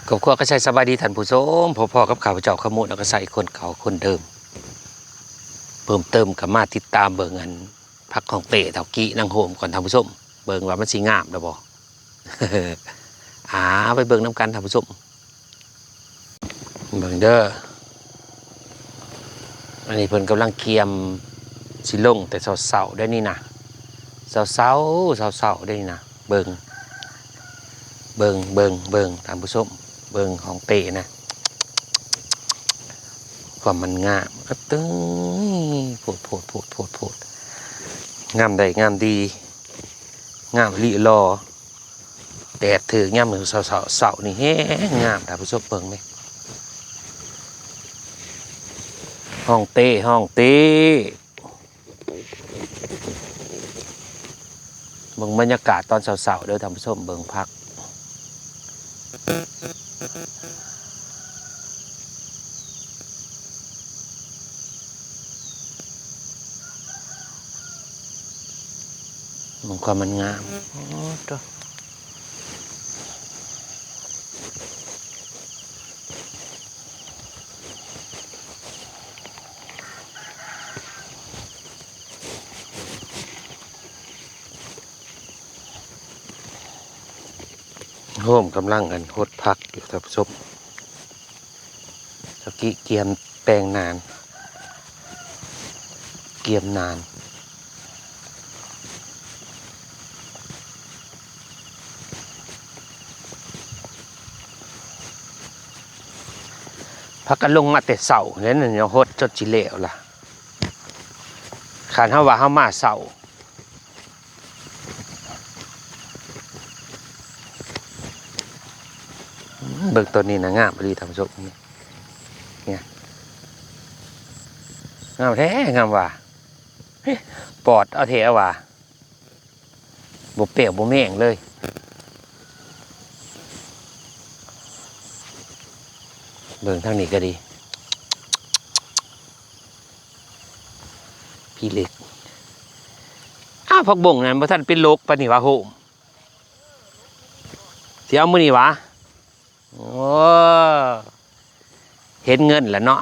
ครอบครัวก็ใช้สบายดีท่านผู้ชมพ่อกับข้าพเจ้าขมุนแล้วก็ใส่คนเก่าคนเดิมเพิ่มเติมกับมาติดตามเบิ่งอันพักของเตะเถากี้นางโฮมก่อนท่านผู้ชมเบิ่งว่ามันสิงามแล้วบ่ ไปเบิ่งน้ำกันท่านผู้ชมเบิ่งเด้ออันนี้เพิ่นกำลังเคียมสิลงแต่เสาๆได้นี่นะเสาได้นี่นะเบิ่งท่านผู้ชมเบิ่งของเตะนะความมันงามก็ตึ้งโพดงามใดงามดีงามลีรอแดดถือย่ำหนึ่งเสานี่แห้งงามท่านผู้ชมเบิ่งไหมห้องเต้เบิ่งบรรยากาศตอนเสาเด้อท่านผู้ชมเบิ่งพักมันความมันงามตัวโฮมกำลังกันโคตรพักอยู่ท่านผู้ชมตะกี้เกียมแปลงนานเกียมนานพักกันลงมาแต่เสาเนี่ยเนี่ยโฮดจดจิเลวล่ะขานเฮาว่าเฮามาเสาเบิกตัวนี้นะงามดีท่านผู้ชมเนี่ยงามแท้งามว่ะปอดเอาเทเอาว่ะบ่เปรี้ยวบ่แม่งเลยเบิ่งทางนี้ก็ดีพี่เล็กผักบ่งนั่นบ่ทันเป็นโรคปานนี้วะโหมสิเอามื้อนี้วะโอ้เห็นเงินแล้วเนาะ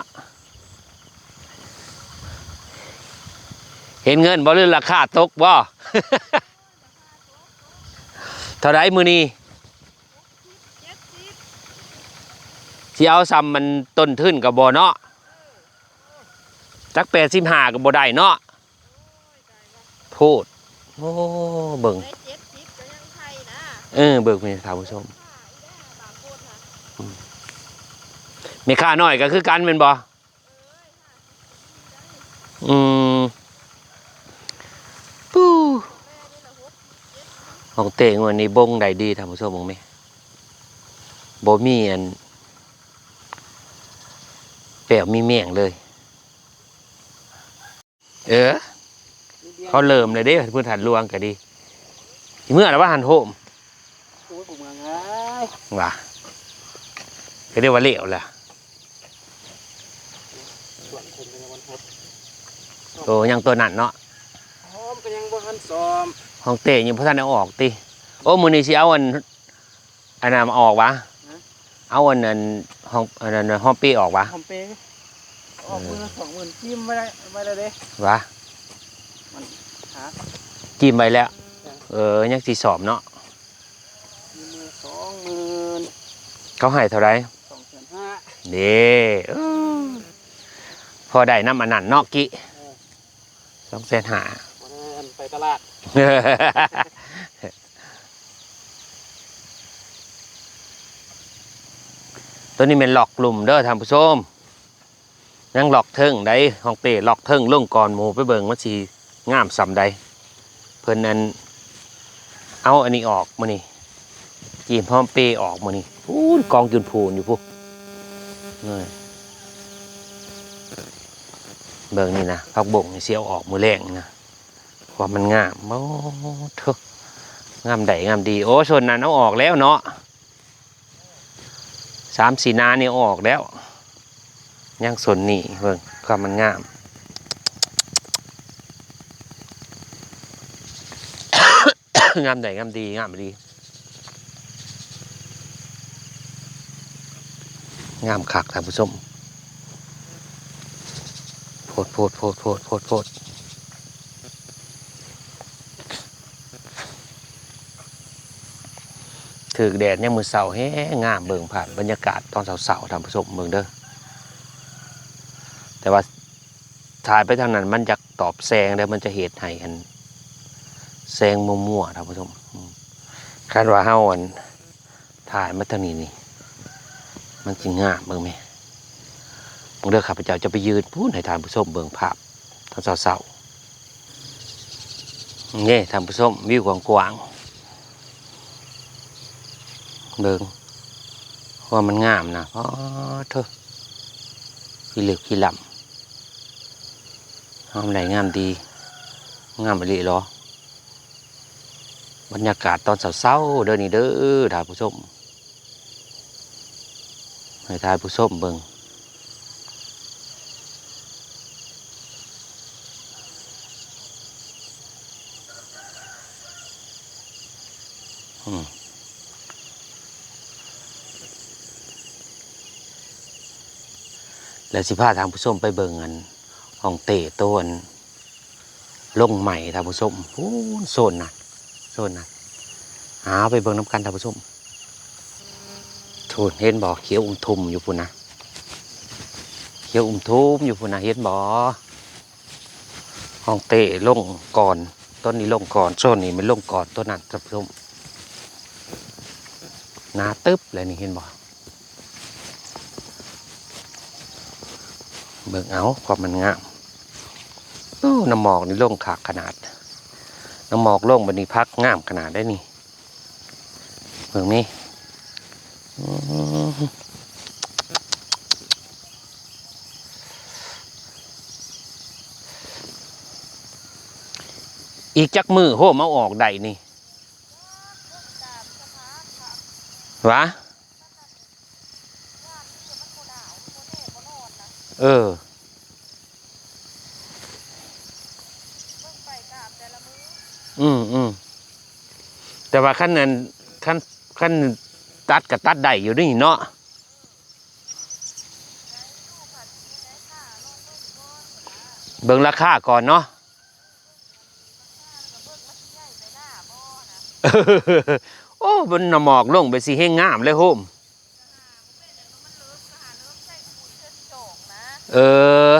เห็นเงินบ่หรือราคาตกบ่ เท่าไรมื้อนี้สิเอาซ้ำมันต้นทุนก็บ่เนาะจัก85ก็บ่ได้เนาะโทษโอ้เบิ่งเบิ่งนี่ท่านผู้ชมมีค่าน้อยก็คือกันแม่นบ่ปู้ของเตงวันนี้บงได้ดีท่านผู้ชมมองไหมบ่มีอันแปะมีเมี่ยงเลยเขาเริ่มเลยเด้พื้นฐานลวงก็ดีเมื่อแล้วว่าหันโฮมว่ะก็เรียกว่าเลี้ยวแหละโอ้ยังตัวนั่นเนาะก็ยังบ่ทันซ้อมห้องเตะยังพระท่านเอาออกติโอ้มือนี้สิเอาอันนั้นมาออกวะเอาอันนั้นห้องอันนั้นห้องปีออกวะห้องปีออกมือ20,000จิ้มไม่ได้เด้วะจิ้มไปแล้วยังสิสอบเนาะ20,000เขาให้เท่าไร2,500เด้พอได้น้ำอันนั้นเนาะกิ2,500ไปตลาดตัวนี้เป็นหลอกกลุ่มเด้อท่านผู้ชมยังหลอกเทิงได้ห้องเตะหลอกเทิงลงก่อนหมูไปเบิ่งว่าสิงามสำใดเพิ่นนั้นเอาอันนี้ออกมานี่จีมพร้อมเปออกมานี่พูนกองจุนพูนอยู่พวกเบิ่งนี่นะพักบ่งเสียวออกมือแรงนะความมันงามโอ้เถอะงามใดงามดีโอ้ส่วนนั้นเอาออกแล้วเนาะ3-4 นาเนี่ยออกแล้วยังส่วนนี้เบิ่งความมันงาม งามใดงามดีงามดี งามคักท่านผู้ชมโพดถือแดดเนี่ยมือเสาแห้งามเบิ่งผ่านบรรยากาศตอนเสาๆท่านผู้ชมเบิ่งเด้อแต่ว่าถ่ายไปทางนั้นมันจะตอบแสงแล้วมันจะเหตุให้อันแสงมั่วๆท่านผู้ชมคาดว่าเฮาอันถ่ายมาทางนี้นี่มันจริงงามเบิ่งไหมเบิ่งเด้อข้าพเจ้าจะไปยืนพูดให้ท่านผู้ชมเบิ่งภาพตอนเสาๆนี่ท่านผู้ชมวิวกว้างๆเบิ่งว่ามันงามนะเพราะเธอขี้เหลือกขี้หล่ำงามไหนงามดีงามอะไรหรอบรรยากาศตอนเช้าๆเด้อนี่เด้อท่านผู้ชมให้ท่านผู้ชมเบิ่งแล้วสิพาท่านผู้ชมไปเบิ่งอันห้องเต้ต้นลงใหม่ท่านผู้ชมโอ้โซนนั่นหาไปเบิ่งน้ำกันท่านผู้ชมทูนเห็นบ่เขียวทุ่มอยู่พุ่นนะเขียวทุ่มอยู่พุ่นนะเห็นบ่ห้องเต้ลงก่อนต้นนี้ลงก่อนโซนนี้มันลงก่อนต้นนั้นท่านผู้ชมหนาตึ๊บเลยนี่เห็นบ่เบิ่งเอาความมันงามโอ้น้ำหมอกนี่ลงขากขนาดน้ำหมอกลงบันนี้พักงามขนาดได้นี่เบิ่งนี่อีกจักมือโหมเอาออกได้นี่วะเออแต่ว่าขั้นนั้นขั้นตัดกับตัดได้อยู่นี่เนาะเบิ่งราคาก่อนเนาะโอ้บนน้ำหมอกลงไปสิให้งามเลยโฮมเออ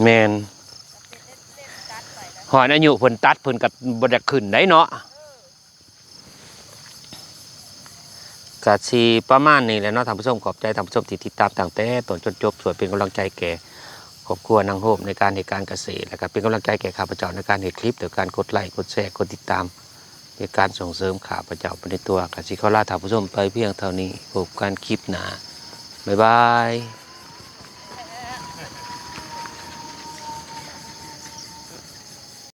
แมนหอยอายุเพิ่นตัดเพิ่นกับบไดขึ้นได้เนาะกะชีประมาณนี้แหละเนาะท่านผู้ชมขอบใจท่านผู้ชมที่ติดตามตั้งแต่ต้นจนจบสวยเป็นกำลังใจแก่ครอบครัวนางโฮมในการเหตุการเกษตรและก็เป็นกำลังใจแก่ข้าพเจ้าในการเห็นคลิปโดยการกดไลค์กดแชร์กดติดตามในการส่งเสริมข้าพเจ้าไปในตัวกะชีขอลาท่านผู้ชมไปเพียงเท่านี้พบกันคลิปหน้าบ๊ายบาย